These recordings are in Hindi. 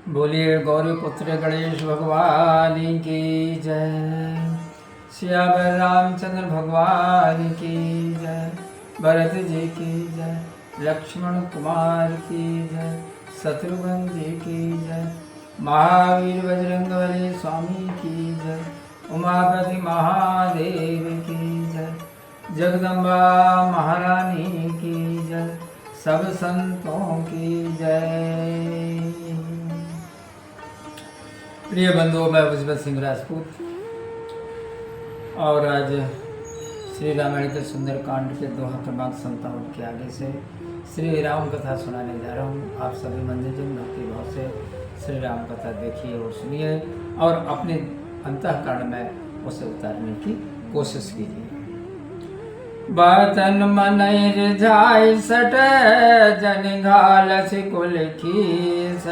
बोलिए गौरी पुत्र गणेश भगवान की जय। श्यावर रामचंद्र भगवान की जय। भरत जी की जय। लक्ष्मण कुमार की जय। शत्रुघ्न जी की जय। महावीर बजरंगबली स्वामी की जय। उमापति महादेव की जय। जगदम्बा महारानी की जय। सब संतों की जय। प्रिय बंधुओं, मैं उज्जवल सिंह राजपूत और आज श्री रामायण के सुंदर कांड के दोहा क्रमांक 57 के आगे से श्री राम कथा सुनाने जा रहा हूँ। आप सभी मंदिरजन भक्ति भाव से श्री राम कथा देखिए और सुनिए और अपने अंतःकरण में उसे उतारने की कोशिश कीजिए। बतन मन रिझाई सट जन घालस कुल खीस,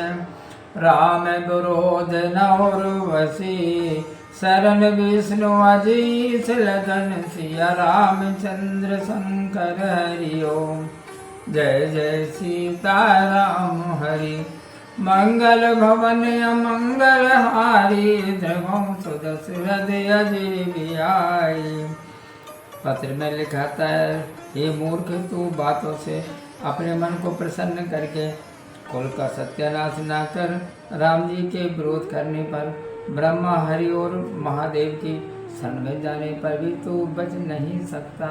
राम विरोध नौर वसी, शरण विष्णु अजीस लगन सिया रामचंद्र शंकर हरि ओम। जय जय सीता राम हरि, मंगल भवन अमंगल हारी, ध्रुवं सुदशरथ अजय बिहारी। पत्र में लिखा है, हे मूर्ख, तू बातों से अपने मन को प्रसन्न करके कुल का सत्यानाश न कर, राम जी के विरोध करने पर ब्रह्मा हरि और महादेव की शरण में जाने पर भी तू बच नहीं सकता।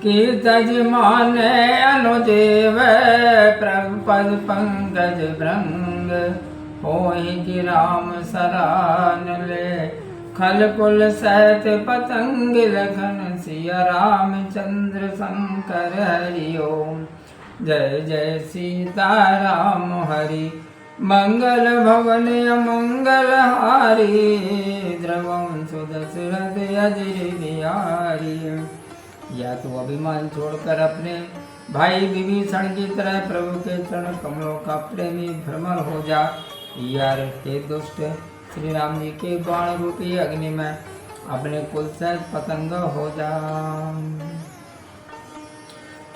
कीर्तज माने अनुदेव प्रपद पंकज भृंग, होहि कि राम सरान ले, खल कुल सहत पतंग लखन सिया रामचंद्र शंकर हरि ओम। जय जय सीता राम हरि, मंगल भवन अमंगल हारी, ध्रुवं सुदशरथ अजय बिहारी। या तो अभिमान छोड़कर अपने भाई विभीषण की तरह प्रभु के चरण कमलों का प्रेमी भ्रमर हो जा, या हे दुष्ट, श्री राम जी के बाण रूपी अग्नि में अपने कुल से पतंग हो जा।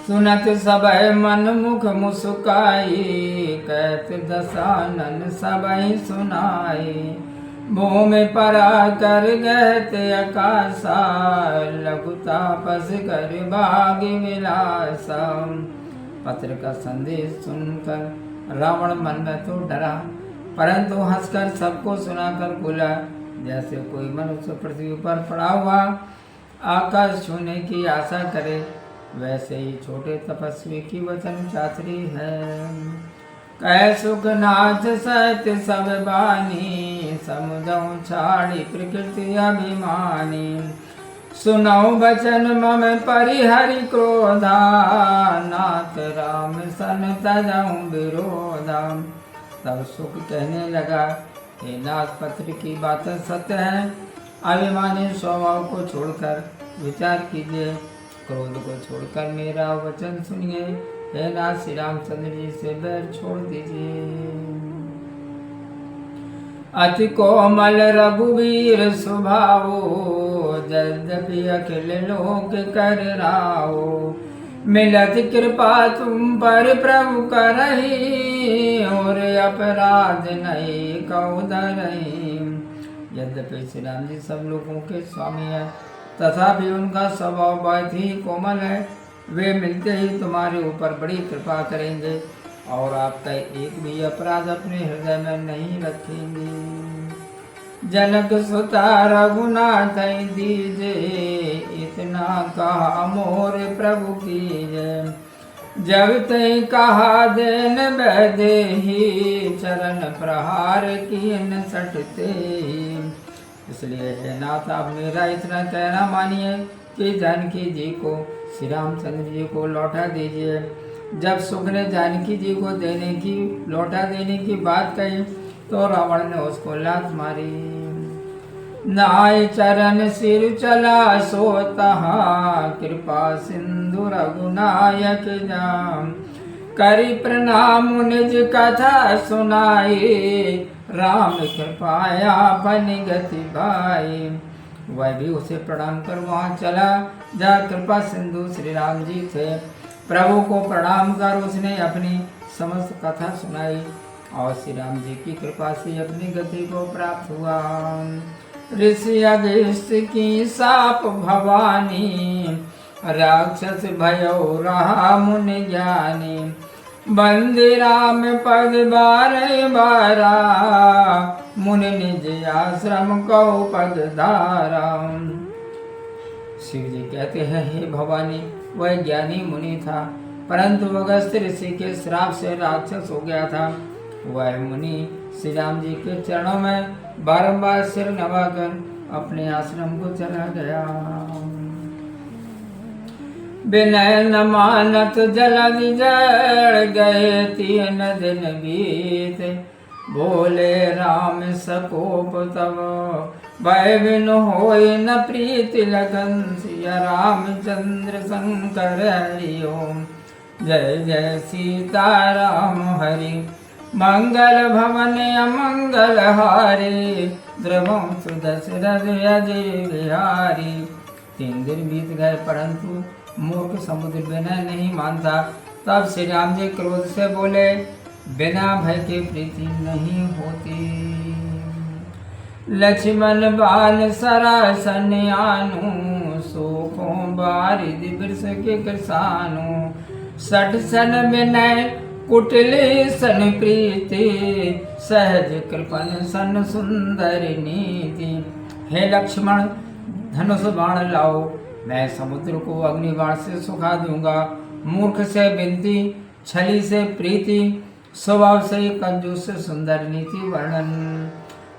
सुनत सबय मन मुख मुस्काई, कहत दशानन सबय सुनाई, भूमि परा कर गहत आकाशा, लघु तापस कर भाग्य विलासा। पत्र का संदेश सुनकर रावण मन में तो डरा, परंतु हंसकर सबको सुनाकर बोला, जैसे कोई मनुष्य पृथ्वी पर पड़ा हुआ आकाश छूने की आशा करे, वैसे ही छोटे तपस्वी की वचन चातरी है। कह सुखनाथ सत सब बानी, समुझऊ छाड़ी प्रकृति अभिमानी, सुनऊ वचन मम परिहरि क्रोधा, नाथ राम सन तजऊ विरोधा। तब सुख कहने लगा, हे नाथ, पत्र की बात सत्य है, अभिमानी स्वभाव को छोड़कर विचार कीजिए, क्रोध को छोड़कर मेरा वचन सुनिए। हे नाथ, श्री रामचंद्र जी से बैर छोड़ दीजिए। अति कोमल रघुवीर स्वभावो, यद्यपि अखिल लोक कर राओ, मिलत कृपा तुम पर प्रभु करही, और अपराध नहीं कऊ धरही। यद्यपि श्री राम जी सब लोगों के स्वामी है, तथा भी उनका स्वभाव बहुत ही कोमल है। वे मिलते ही तुम्हारे ऊपर बड़ी कृपा करेंगे और आपका एक भी अपराध अपने हृदय में नहीं रखेंगे। जनक सुता रघुनाथ दीजे, इतना कहा मोर प्रभु की जय। जब तय कहा देन बैदे ही, चरण प्रहार किन सटते ही। इसलिए हे नाथ, आप मेरा इतना कहना मानिए कि जानकी जी को श्री रामचंद्र जी को लौटा दीजिए। जब सुख ने जानकी जी को लौटा देने की बात कही तो रावण ने उसको लात मारी। नाय चरण सिर चला सोतहा, कृपा सिंधु रघुनायक जाम, करी प्रणाम निज कथा सुनाई, राम कृपाया बन गति भाई। वह भी उसे प्रणाम कर वहाँ चला जहाँ कृपा सिंधु श्री राम जी थे। प्रभु को प्रणाम कर उसने अपनी समस्त कथा सुनाई और श्री राम जी की कृपा से अपनी गति को प्राप्त हुआ। ऋषि अगस्त की साप भवानी, राक्षस भयो रहा मुनि ज्ञानी। बंदी राम पद बारह बारा, मुनि निज आश्रम को पद धारा। शिव जी कहते हैं, हे भवानी, वह ज्ञानी मुनि था, परंतु अगस्त ऋषि के श्राप से राक्षस हो गया था। वह मुनि श्री राम जी के चरणों में बारंबार सिर नवाकर अपने आश्रम को चला गया। विनय न मानत जलधि जड़ गए, 3 दिन बीत बोले राम सकोप तब। भय बिन होय न प्रीति लगन, सिया रामचंद्र शंकर हरि ओम। जय जय सीता राम हरि, मंगल भवन अमंगल हारे। द्रवम सुदशरथ अजय बिहारी। 3 दिन बीत गए, परंतु मूर्ख समुद्र विनय नहीं मानता। तब श्री राम जी क्रोध से बोले, बिना भय के प्रीति नहीं होती। लक्ष्मण बाल सरासन आनु, सोखों बारिद बिरस के कृसानु। 60 सन विनय कुटिले सन प्रीति, सहज कृपन सन सुंदर नीति। हे लक्ष्मण, धनुष बाण लाओ, मैं समुद्र को अग्नि बाण से सुखा दूंगा। मूर्ख से विनती, छली से प्रीति, स्वभाव से कंजूस सुंदर नीति वर्णन।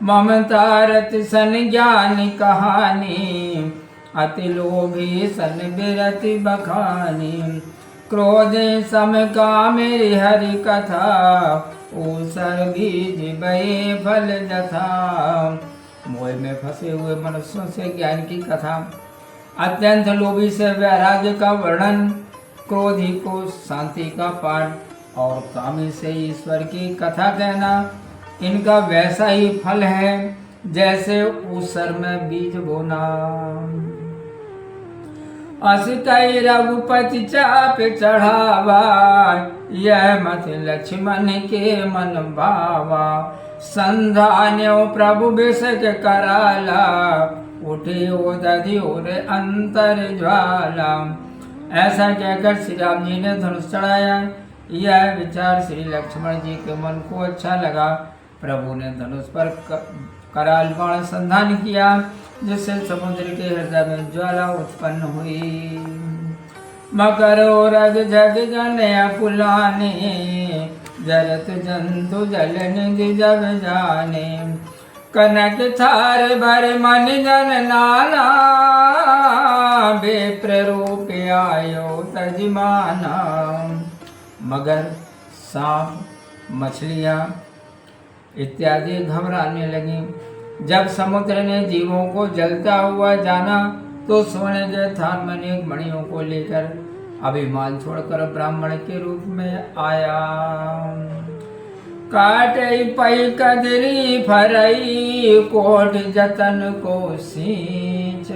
ममता रति सन ज्ञान कहानी, अति लोभी सन बिरति बखानी। क्रोधे सम कामेरि हरि कथा, ऊसर बीज बहे फल जथा। मोह में फंसे हुए मनुष्यों से ज्ञान की कथा, अत्यंत लोभी से वैराग्य का वर्णन, क्रोधी को शांति का पाठ और कामी से ईश्वर की कथा कहना, इनका वैसा ही फल है जैसे ऊसर में बीज बोना। असतई रघुपति चाप चढ़ावा, यह मत लक्ष्मण के मन भावा। संधान्यो प्रभु बिसक कराला, उठे दधि और अंतर ज्वाला। ऐसा कहकर श्री राम जी ने धनुष चढ़ाया। यह विचार श्री लक्ष्मण जी के मन को अच्छा लगा। प्रभु ने धनुष पर कराल बाण संधान किया, जिससे समुद्र के हृदय में ज्वाला उत्पन्न हुई। मकर रग जग जन पुलाने, जरत जंतु जल निधि जब जाने। कनक थार भर मन जन नाना, बेप्र रूप आयो तजमाना। मगर, सांप, मछलियाँ इत्यादि घबराने लगी। जब समुद्र ने जीवों को जलता हुआ जाना, तो सोने के थान में अनेक मणियों को लेकर अभिमान छोड़कर ब्राह्मण के रूप में आया। काटे पई कदरी फरई, कोट जतन को सींच।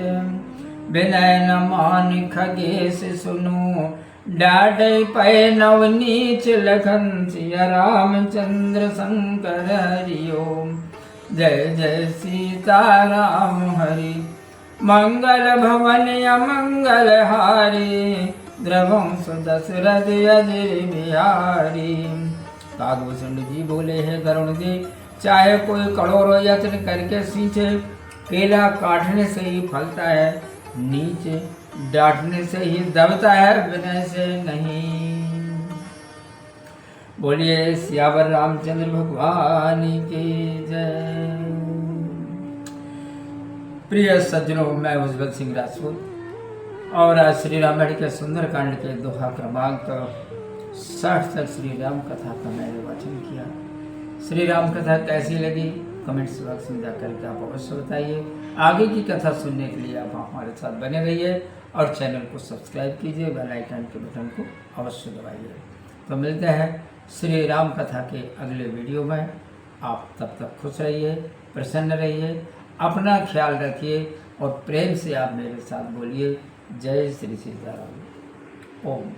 विनय न मान खगेश सुनो, डाढ़े पै नव नीच लखन। सिया रामचंद्र शंकर हरि ओम। जय जय सीता राम हरि, मंगल भवन अमंगल हारी। द्रवम सुदशरथ अजय बिहारी। कागभूषण जी बोले, है गरुण जी, चाहे कोई करोड़ों यत्न करके सींचे, केला काटने से ही फलता है, नीचे डांटने से ही दबता है, विनय से नहीं। बोलिए सियावर रामचंद्र भगवान की जय। प्रिय सज्जनों, मैं उज्जवल सिंह राजपूत और आज श्री रामायण के सुंदर कांड के दोहा क्रमांक 60 तक श्री राम कथा का मैंने वाचन किया। श्री राम कथा कैसी लगी कमेंट्स बॉक्स में जाकर के आप अवश्य बताइए। आगे की कथा सुनने के लिए आप हमारे साथ बने रहिए और चैनल को सब्सक्राइब कीजिए, बेल आइकन के बटन को अवश्य दबाइए। तो मिलते हैं श्री राम कथा के अगले वीडियो में। आप तब तक खुश रहिए, प्रसन्न रहिए, अपना ख्याल रखिए और प्रेम से आप मेरे साथ बोलिए, जय श्री सीताराम। ओम।